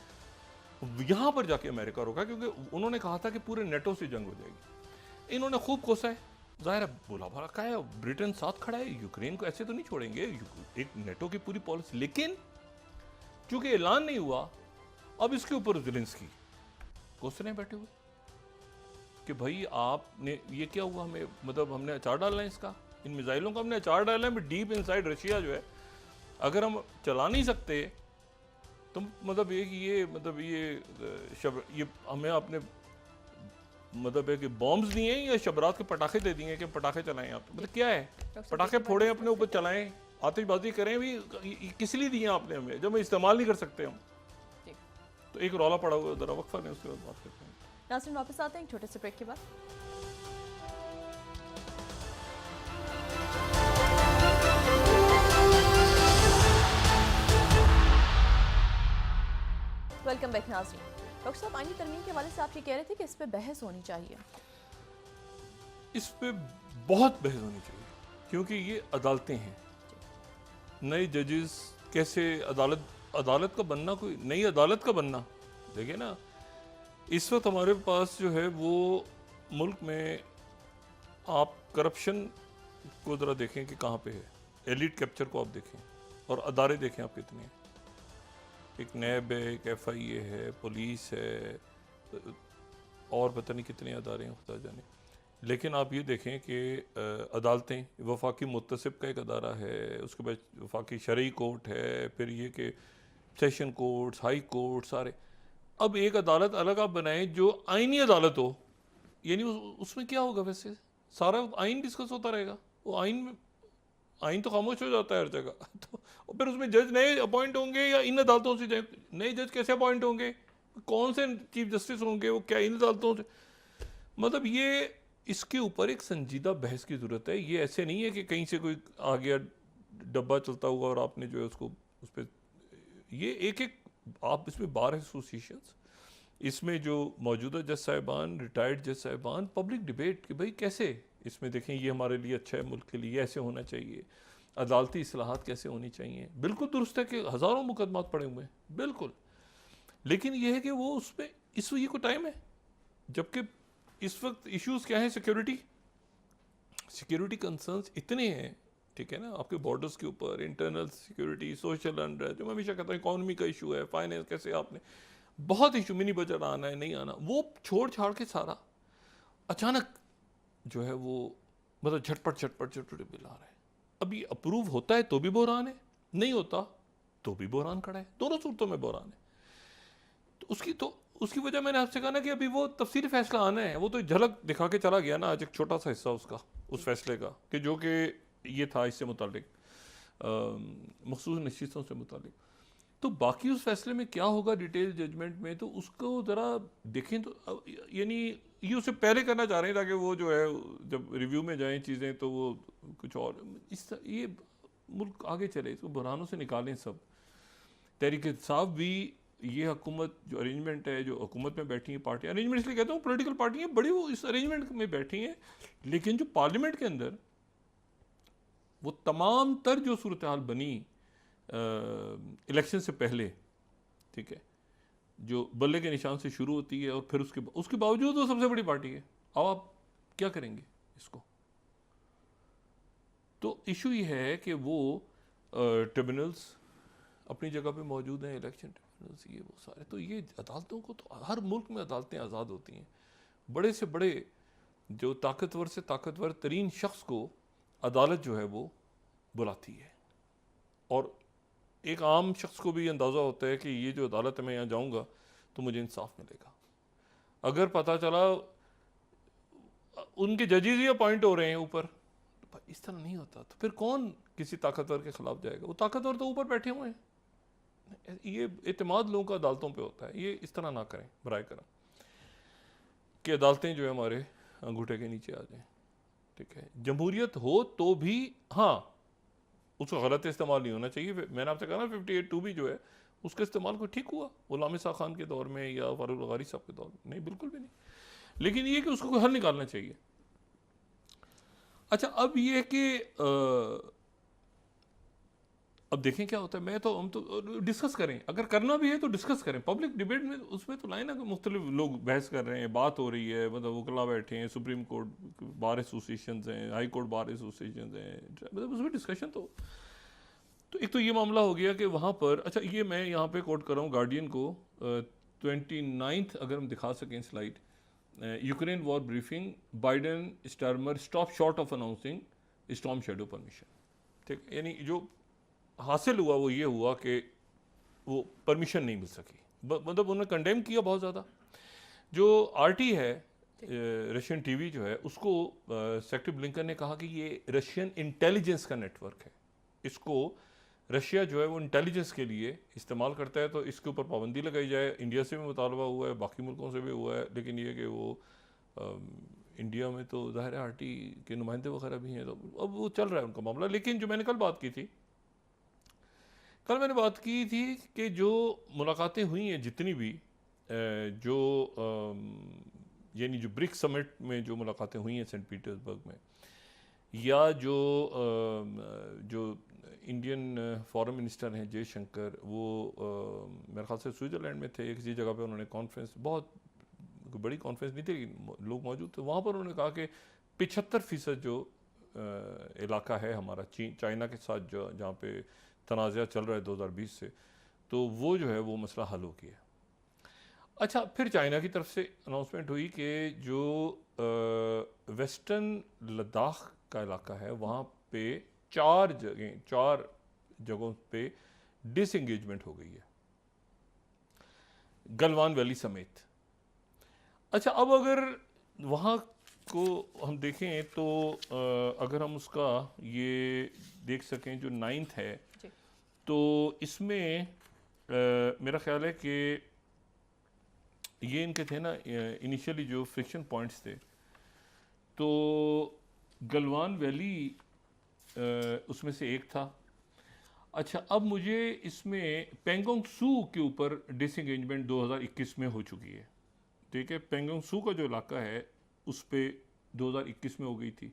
यहां पर जाके अमेरिका रोका क्योंकि उन्होंने कहा था कि पूरे नेटो से जंग हो जाएगी। इन्होंने खूब कोसा है, जाहिर है बोला भला का है, ब्रिटेन साथ खड़ा है, यूक्रेन को ऐसे तो नहीं छोड़ेंगे, एक नेटो की पूरी पॉलिसी। लेकिन चूंकि ऐलान नहीं हुआ, अब इसके ऊपर ज़ेलेंस्की कोसने बैठे हुए कि भाई आपने ये क्या हुआ, हमें मतलब हमने अचार डालना है इसका, इन मिसाइलों का हमने अचार डालना है, डीप इनसाइड रशिया जो है अगर हम चला नहीं सकते तो मतलब ये हमें अपने मतलब है कि बॉम्ब्स दिए या शबरात के पटाखे दे दिए कि पटाखे चलाएं आप, मतलब क्या है, पटाखे फोड़े अपने ऊपर चलाएं, आतिशबाजी करें, भी किस लिए दिए आपने हमें जब हम इस्तेमाल नहीं कर सकते हम। तो एक रौला पड़ा हुआ जरा वक्फा नहीं, उसके बाद बात करते हैं। नाज़रीन वापस आते हैं एक छोटे से ब्रेक के बाद। वेलकम बैक नाज़रीन। डॉक्टर साहब, आईनी तरमीम के हवाले से आप ये कह रहे थे कि इस पे बहस होनी चाहिए। इस पे बहुत बहस होनी चाहिए क्योंकि ये अदालतें हैं। नए जजेस कैसे अदालत का बनना, कोई नई अदालत का बनना, देखिए ना, इस वक्त हमारे पास जो है वो मुल्क में आप करप्शन को ज़रा देखें कि कहाँ पे है। एलिट कैप्चर को आप देखें और अदारे देखें आप कितने हैं। एक नैब है, एक FIA है, पुलिस है, और पता नहीं कितने अदारे हैं, खुदा जाने। लेकिन आप ये देखें कि अदालतें, वफाकी मुत्तसिब का एक अदारा है, उसके बाद वफाकी शरई कोर्ट है, फिर ये कि सेशन कोर्ट्स, हाई कोर्ट, सारे। अब एक अदालत अलग आप बनाएं जो आइनी अदालत हो, यानी उसमें क्या होगा? वैसे सारा आइन डिस्कस होता रहेगा, वो आइन तो खामोश हो जाता है हर जगह तो और फिर उसमें जज नए अपॉइंट होंगे या इन अदालतों से नए जज कैसे अपॉइंट होंगे? कौन से चीफ जस्टिस होंगे? वो क्या इन अदालतों से? मतलब ये इसके ऊपर एक संजीदा बहस की ज़रूरत है। ये ऐसे नहीं है कि कहीं से कोई आ गया डब्बा चलता हुआ और आपने जो है उसको उस पर, ये एक आप इसमें बार एसोसिएशंस, इसमें जो मौजूदा जज साहिबान, रिटायर्ड जज साहिबान, पब्लिक डिबेट कि भाई कैसे इसमें देखें ये हमारे लिए अच्छा है, मुल्क के लिए ऐसे होना चाहिए, अदालती इस्लाहात कैसे होनी चाहिए। बिल्कुल दुरुस्त है कि हज़ारों मुकदमात पड़े हुए हैं, बिल्कुल, लेकिन ये है कि वो उस पर इस ये को टाइम है। जबकि इस वक्त इश्यूज़ क्या हैं? सिक्योरिटी कंसर्न्स इतने हैं, ठीक है ना, आपके बॉर्डर्स के ऊपर, इंटरनल सिक्योरिटी, सोशल अनरेस्ट, जो मैं हमेशा कहता हूँ इकॉनमी का इशू है, फाइनेंस कैसे आपने बहुत इशू, मिनी बजट आना है नहीं आना, वो छोड़ छाड़ के सारा अचानक जो है वो मतलब झटपट बिल आ रहा है। अब ये अप्रूव होता है तो भी बहरान है, नहीं होता तो भी बहरान खड़ा है, दोनों सूरतों में बहरान है। तो उसकी वजह मैंने आपसे कहा ना कि अभी वो तफसीली फैसला आना है, वो तो झलक दिखा के चला गया ना आज, एक छोटा सा हिस्सा उसका, उस फैसले का, कि जो कि ये था इससे मुतालिक मखसूस नशीतों से मुतालिक। तो बाकी उस फैसले में क्या होगा डिटेल जजमेंट में, तो उसको ज़रा देखें। तो यानी ये उससे पहले करना चाह रहे हैं ताकि वो जो है जब रिव्यू में जाएं चीज़ें तो वो कुछ और ये मुल्क आगे चले, इसको बुरानों से निकालें सब। तहरीक इंसाफ भी ये हुकूमत जो अरेंजमेंट है, जो हुकूमत में बैठी हैं पार्टियाँ, अरेंजमेंट इसलिए कहता हूँ पॉलिटिकल पार्टियाँ बड़ी वो इस अरेंजमेंट में बैठी हैं, लेकिन जो पार्लियामेंट के अंदर वो तमाम तर जो सूरत हाल बनी इलेक्शन से पहले, ठीक है, जो बल्ले के निशान से शुरू होती है और फिर उसके बावजूद वो सबसे बड़ी पार्टी है। अब आप क्या करेंगे इसको? तो इशू ये है कि वो ट्रिब्यूनल्स अपनी जगह पे मौजूद हैं, इलेक्शन ट्रिब्यूनल्स, ये वो सारे, तो ये अदालतों को तो हर मुल्क में अदालतें आज़ाद होती हैं। बड़े से बड़े जो ताकतवर से ताकतवर तरीन शख्स को अदालत जो है वो बुलाती है, और एक आम शख्स को भी अंदाज़ा होता है कि ये जो अदालत है मैं यहाँ जाऊँगा तो मुझे इंसाफ मिलेगा। अगर पता चला उनके जजेस ही अपॉइंट हो रहे हैं ऊपर, तो इस तरह नहीं होता, तो फिर कौन किसी ताकतवर के खिलाफ जाएगा? वो ताकतवर तो ऊपर बैठे हुए हैं। ये एतमाद लोगों का अदालतों पे होता है, ये इस तरह ना करें बराए करम कि अदालतें जो है हमारे अंगूठे के नीचे आ जाएं, ठीक है। जमहूरियत हो तो भी हाँ, उसका गलत इस्तेमाल नहीं होना चाहिए। मैंने आपसे कहा ना 58(2) भी जो है उसका इस्तेमाल कोई ठीक हुआ गुलाम ईसा खान के दौर में या फारूक लगारी साहब के दौर में? नहीं, बिल्कुल भी नहीं। लेकिन ये कि उसको कोई हल निकालना चाहिए। अच्छा, अब ये कि अब देखें क्या होता है। हम तो डिस्कस करें, अगर करना भी है तो डिस्कस करें पब्लिक डिबेट में। उसमें तो लाइन है कि मुख्तलिफ लोग बहस कर रहे हैं, बात हो रही है, मतलब वकला बैठे हैं, सुप्रीम कोर्ट बार एसोसिएशन हैं, हाई कोर्ट बार एसोसिएशन हैं, मतलब उसमें डिस्कशन तो एक तो ये मामला हो गया कि वहाँ पर, अच्छा ये मैं यहाँ पे कोट कर रहा हूँ गार्डियन को, 29 अगर हम दिखा सकें slide, Ukraine war briefing, Biden Starmer stop short of announcing storm shadow permission. ठीक, यानी जो हासिल हुआ वो ये हुआ कि वो परमिशन नहीं मिल सकी, मतलब उन्होंने कंडेम किया बहुत ज़्यादा। जो RT है रशियन TV जो है, उसको सेक्रेटरी ब्लिंकन ने कहा कि ये रशियन इंटेलिजेंस का नेटवर्क है, इसको रशिया जो है वो इंटेलिजेंस के लिए इस्तेमाल करता है, तो इसके ऊपर पाबंदी लगाई जाए। इंडिया से भी मुतालबा हुआ है, बाकी मुल्कों से भी हुआ है, लेकिन ये कि वो इंडिया में तो ज़ाहिर है RT के नुमाइंदे वगैरह भी हैं, तो अब वो चल रहा है उनका मामला। लेकिन जो मैंने कल बात की थी कल मैंने बात की थी कि जो मुलाकातें हुई हैं जितनी भी जो यानी जो ब्रिक्स समिट में जो मुलाकातें हुई हैं सेंट पीटर्सबर्ग में, या जो इंडियन फॉरेन मिनिस्टर हैं जयशंकर, वो मेरे ख्याल से स्विट्ज़रलैंड में थे, किसी जगह पे उन्होंने कॉन्फ्रेंस, बहुत बड़ी कॉन्फ्रेंस नहीं थी लेकिन लोग मौजूद थे वहाँ पर, उन्होंने कहा कि 75% जो इलाका है हमारा चाइना के साथ जो जहाँ पे तनाज़ा चल रहा है 2020 से, तो वो जो है वो मसला हल हो गया। अच्छा, फिर चाइना की तरफ से अनाउंसमेंट हुई कि जो वेस्टर्न लद्दाख का इलाका है वहाँ पे 4 जगहों पे डिसएंगेजमेंट हो गई है, गलवान वैली समेत। अच्छा, अब अगर वहाँ को हम देखें तो अगर हम उसका ये देख सकें जो 9th है, तो इसमें मेरा ख्याल है कि ये इनके थे ना इनिशियली जो फ्रिक्शन पॉइंट्स थे, तो गलवान वैली उसमें से एक था। अच्छा, अब मुझे इसमें पेंगोंग सू के ऊपर डिसएंगेजमेंट 2021 में हो चुकी है, ठीक है। पेंगोंग सू का जो इलाका है उस पर 2021 में हो गई थी,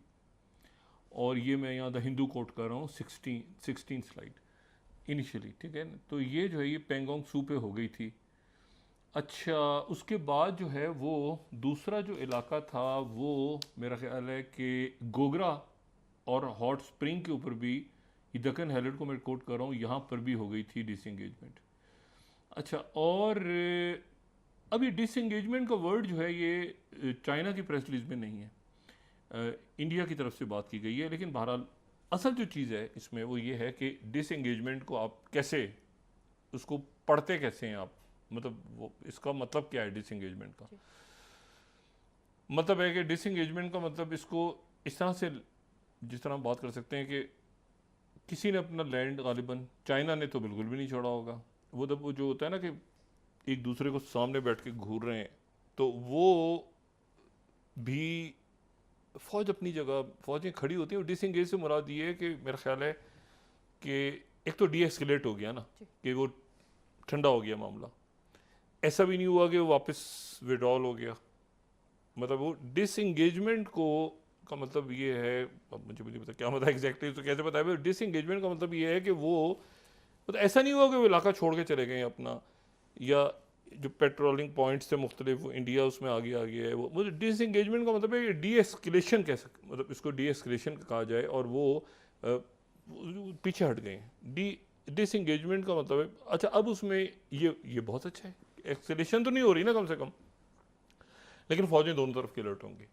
और ये मैं यहाँ द हिंदू कोट कर रहा हूँ 16 स्लाइड इनिशियली, ठीक है। तो ये जो है ये पेंगोंग सू पे हो गई थी। अच्छा, उसके बाद जो है वो दूसरा जो इलाका था वो मेरा ख्याल है कि गोगरा और हॉट स्प्रिंग के ऊपर भी, दक्कन हेरिटेज को मैं कोट कर रहा हूँ, यहाँ पर भी हो गई थी डिसएंगेजमेंट। अच्छा, और अब ये डिसएंगेजमेंट का वर्ड जो है ये चाइना की प्रेस रिलीज में नहीं है, इंडिया की तरफ से बात की गई है, लेकिन बहरहाल असल जो चीज़ है इसमें वो ये है कि डिसएंगेजमेंट को आप कैसे, उसको पढ़ते कैसे हैं आप, मतलब वो इसका मतलब क्या है डिसएंगेजमेंट का? मतलब है कि डिसएंगेजमेंट का मतलब इसको इस तरह से, जिस तरह हम बात कर सकते हैं कि किसी ने अपना लैंड, गालिबन चाइना ने तो बिल्कुल भी नहीं छोड़ा होगा, वो जब वो जो होता है ना कि एक दूसरे को सामने बैठ के घूर रहे हैं, तो वो भी फौज अपनी जगह, फौजें खड़ी होती हैं। और डिसएंगेज से मुराद ये है कि मेरा ख्याल है कि एक तो डीएस्केलेट हो गया ना, कि वो ठंडा हो गया मामला, ऐसा भी नहीं हुआ कि वो वापस विड्रॉल हो गया। मतलब वो डिसएंगेजमेंट को का मतलब ये है, अब मुझे पता क्या मतलब एग्जैक्टली तो कैसे बताया, डिसएंगेजमेंट का मतलब ये है कि वो मतलब ऐसा नहीं हुआ कि वो इलाका छोड़ के चले गए अपना, या जो पेट्रोलिंग पॉइंट्स थे मुख्तलिफ, इंडिया उसमें आगे है। वो मुझे डिसएंगेजमेंट का मतलब है डी एस्केलेशन, कैसे मतलब इसको डी एस्केलेशन कहा जाए, और वो पीछे हट गए हैं। डिसएंगेजमेंट का मतलब है, अच्छा अब उसमें ये बहुत अच्छा है, एक्सेलेशन तो नहीं हो रही ना कम से कम, लेकिन फौजें दोनों तरफ की अलर्ट होंगी,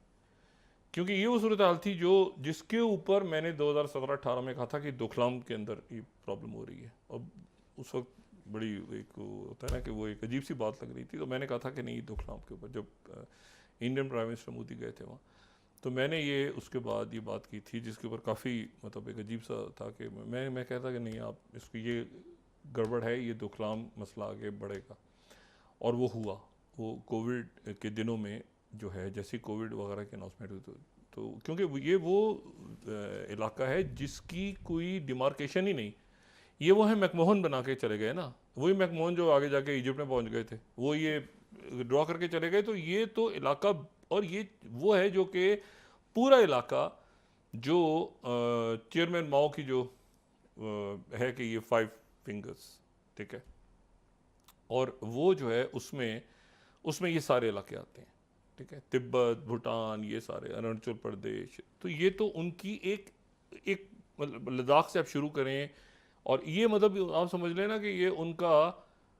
क्योंकि ये वो सूरत हाल थी जिसके ऊपर मैंने 2017-18 में कहा था कि दोखलाम के अंदर ये प्रॉब्लम हो रही है। और उस वक्त बड़ी एक होता है ना कि वो एक अजीब सी बात लग रही थी, तो मैंने कहा था कि नहीं, दोखलाम के ऊपर जब इंडियन प्राइम मिनिस्टर मोदी गए थे वहाँ, तो मैंने ये उसके बाद ये बात की थी, जिसके ऊपर काफ़ी मतलब एक अजीब सा था कि मैं कहता कि नहीं, आप इसको ये गड़बड़ है, ये दोखलाम मसला आगे बढ़ेगा। और वो हुआ, वो कोविड के दिनों में जो है, जैसे कोविड वगैरह की अनाउंसमेंट हुई तो क्योंकि ये वो इलाका है जिसकी कोई डिमार्केशन ही नहीं, ये वो है मैकमोहन बना के चले गए ना, वही मैकमोहन जो आगे जाके इजिप्ट में पहुंच गए थे, वो ये ड्रॉ करके चले गए। तो ये तो इलाका, और ये वो है जो कि पूरा इलाका जो चेयरमैन माओ की जो है कि ये 5 फिंगर्स, ठीक है, और वो जो है उसमें ये सारे इलाके आते हैं, ठीक है, तिब्बत, भूटान, ये सारे, अरुणाचल प्रदेश, तो ये तो उनकी एक मतलब लद्दाख से आप शुरू करें, और ये मतलब आप समझ लेना कि ये उनका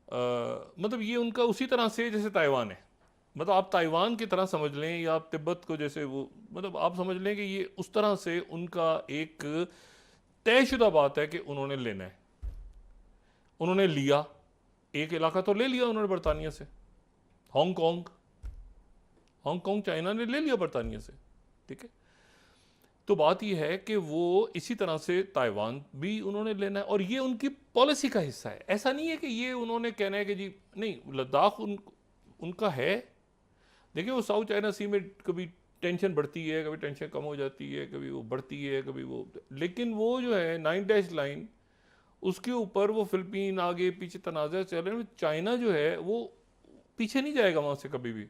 मतलब ये उनका उसी तरह से जैसे ताइवान है, मतलब आप ताइवान की तरह समझ लें, या आप तिब्बत को जैसे वो, मतलब आप समझ लें कि ये उस तरह से उनका एक तयशुदा बात है कि उन्होंने लेना है, उन्होंने लिया, एक इलाका तो ले लिया उन्होंने बरतानिया से, हांगकांग चाइना ने ले लिया बरतानिया से, ठीक है। तो बात यह है कि वो इसी तरह से ताइवान भी उन्होंने लेना है, और ये उनकी पॉलिसी का हिस्सा है। ऐसा नहीं है कि ये उन्होंने कहना है कि जी नहीं, लद्दाख उनका है। देखिए, वो साउथ चाइना सी में कभी टेंशन बढ़ती है, कभी टेंशन कम हो जाती है, कभी वो बढ़ती है, कभी वो, लेकिन वो जो है 9 डैश लाइन, उसके ऊपर वो फिलिपीन आगे पीछे तनाज़ा चल रहे हैं। चाइना जो है वो पीछे नहीं जाएगा वहाँ से कभी भी।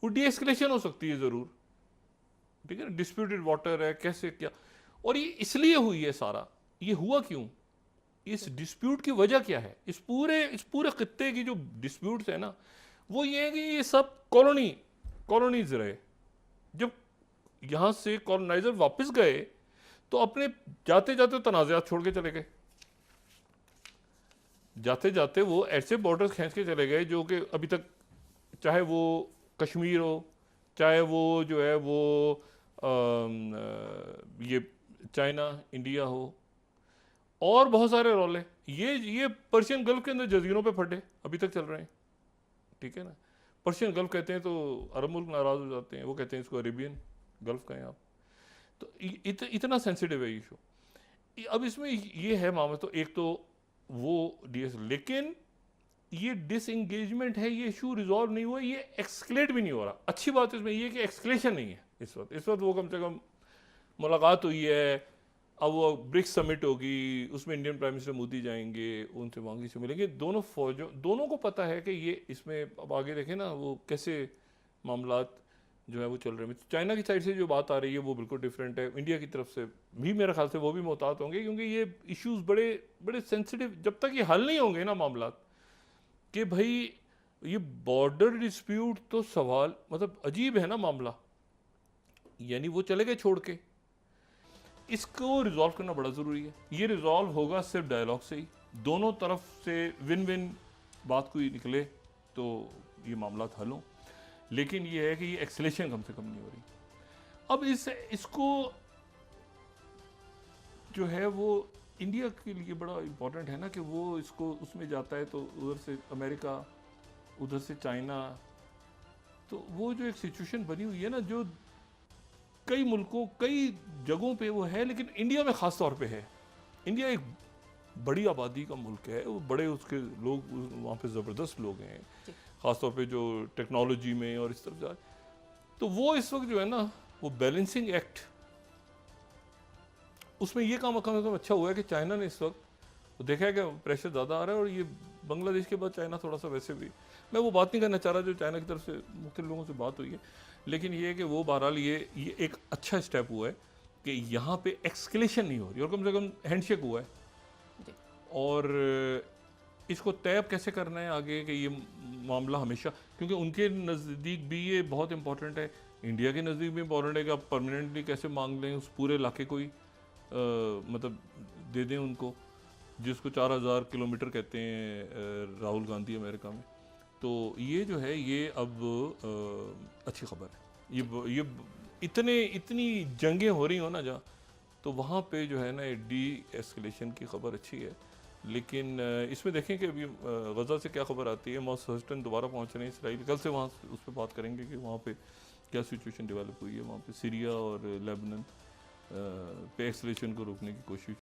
वो डी एस्केलेशन हो सकती है ज़रूर, ठीक है ना, डिस्प्यूटेड वाटर है, कैसे क्या। और ये इसलिए हुई है सारा, ये हुआ क्यों, इस डिस्प्यूट की वजह क्या है, इस पूरे खित्ते की जो डिस्प्यूट्स है ना, वो ये है कि ये सब कॉलोनीज रहे। जब यहाँ से कॉलोनाइजर वापस गए तो अपने जाते जाते तनाज़ात छोड़ के चले गए, जाते जाते वो ऐसे बॉर्डर्स खींच के चले गए जो कि अभी तक, चाहे वो कश्मीर हो, चाहे वो जो है वो ये चाइना इंडिया हो, और बहुत सारे रोले, ये पर्शियन गल्फ के अंदर जजीरों पे फटे अभी तक चल रहे हैं, ठीक है ना। पर्शियन गल्फ कहते हैं तो अरब मुल्क नाराज़ हो जाते हैं, वो कहते हैं इसको अरेबियन गल्फ कहें आप। तो इतना सेंसिटिव है इशू। अब इसमें ये है मामला, तो एक तो वो डीएस, लेकिन ये डिसएंगेजमेंट है, ये इशू रिजॉल्व नहीं हुआ, ये एक्सक्लेट भी नहीं हो रहा। अच्छी बात इसमें ये है कि एक्सक्लेशन नहीं है इस वक्त वो कम से कम मुलाकात हुई है। अब वो ब्रिक्स समिट होगी, उसमें इंडियन प्राइम मिनिस्टर मोदी जाएंगे, उनसे मांगी से मिलेंगे, दोनों को पता है कि ये इसमें अब आगे देखें ना वो कैसे मामलात जो है वो चल रहे हैं। चाइना की साइड से जो बात आ रही है वो बिल्कुल डिफरेंट है, इंडिया की तरफ से भी मेरे ख्याल से वो भी मोहतात होंगे, क्योंकि ये इश्यूज बड़े बड़े सेंसिटिव, जब तक ये हल नहीं होंगे ना मामलात कि भाई ये बॉर्डर डिस्प्यूट तो सवाल मतलब अजीब है ना मामला, यानी वो चले गए छोड़ के, इसको रिजॉल्व करना बड़ा ज़रूरी है। ये रिजॉल्व होगा सिर्फ डायलॉग से ही, दोनों तरफ से विन विन बात कोई निकले तो ये मामला हल हों, लेकिन ये है कि ये एक्सेलेशन कम से कम नहीं हो रही। अब इसको जो है वो इंडिया के लिए बड़ा इम्पोर्टेंट है ना कि वो इसको उसमें जाता है तो उधर से अमेरिका, उधर से चाइना, तो वो जो एक सिचुएशन बनी हुई है ना जो कई मुल्कों कई जगहों पे वो है, लेकिन इंडिया में ख़ास तौर पे है। इंडिया एक बड़ी आबादी का मुल्क है, वो बड़े उसके लोग वहाँ पे ज़बरदस्त लोग हैं, ख़ास तौर पे जो टेक्नोलॉजी में और इस तरफ जाए, तो वो इस वक्त जो है ना वो बैलेंसिंग एक्ट, उसमें ये काम कम से कम अच्छा हुआ है कि चाइना ने इस वक्त देखा है कि प्रेशर ज़्यादा आ रहा है, और ये बांग्लादेश के बाद चाइना थोड़ा सा, वैसे भी मैं वो बात नहीं करना चाह रहा जो चाइना की तरफ से मुख्तलिफ लोगों से बात हुई है, लेकिन ये है कि वो बहरहाल ये एक अच्छा स्टेप हुआ है कि यहाँ पे एक्सकेलेशन नहीं हो रही, और कम से कम हैंडशेक हुआ है। और इसको तय कैसे करना है आगे कि ये मामला हमेशा, क्योंकि उनके नज़दीक भी ये बहुत इंपॉर्टेंट है, इंडिया के नज़दीक भी इंपॉर्टेंट है कि आप परमानेंटली कैसे मांग लें उस पूरे इलाके को ही, मतलब दे दें उनको, जिसको 4000 किलोमीटर कहते हैं राहुल गांधी अमेरिका में। तो ये जो है ये अब अच्छी खबर है। ये इतनी जंगें हो रही हो ना जहाँ, तो वहाँ पे जो है ना डी एस्केलेशन की खबर अच्छी है। लेकिन इसमें देखें कि अभी गज़ा से क्या खबर आती है। मॉस हस्टन दोबारा पहुँच रहे हैं इसराइल, कल से वहाँ उस पर बात करेंगे कि वहाँ पे क्या सिचुएशन डेवलप हुई है, वहाँ पे सीरिया और लेबनान पे एक्सलेशन को रोकने की कोशिश